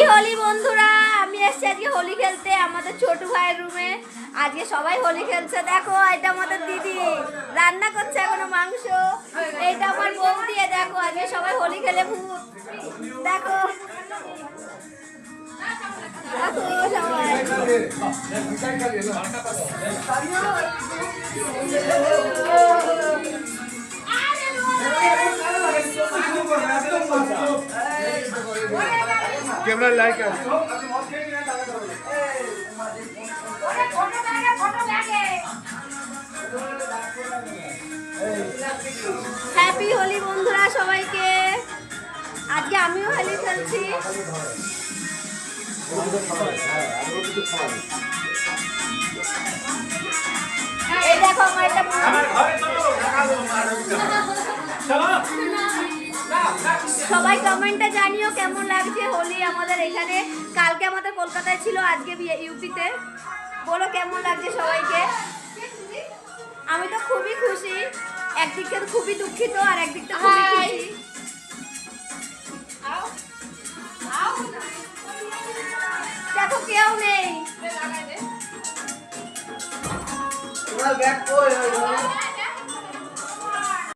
হোলি বন্ধুরা, আমি এসেছি আজকে হোলি খেলতে আমাদের ছোট ভাইয়ের রুমে। আজকে সবাই হোলি খেলছে। দেখো এটা আমাদের দিদি রান্না করছে এখনো মাংস। এইটা আমার বৌদি। দেখো আজকে সবাই হোলি খেলে ভূত। দেখো कैमरा लाइक है। হ্যাপি হোলি বন্ধুরা সবাইকে। আজকে আমিও হোলি খেলছি। এই দেখো আমার একটা সবাই কমেন্টে জানিও কেমন লাগছে হোলি আমাদের এখানে। কালকে আমাদের কলকাতায় ছিল, আজকে ইউপিতে। বলো কেমন লাগছে সবাইকে। আমি তো খুবই খুশি, একদিক থেকে খুবই দুঃখিত আর একদিক থেকে খুবই খুশি। দেখো কেউ নেই।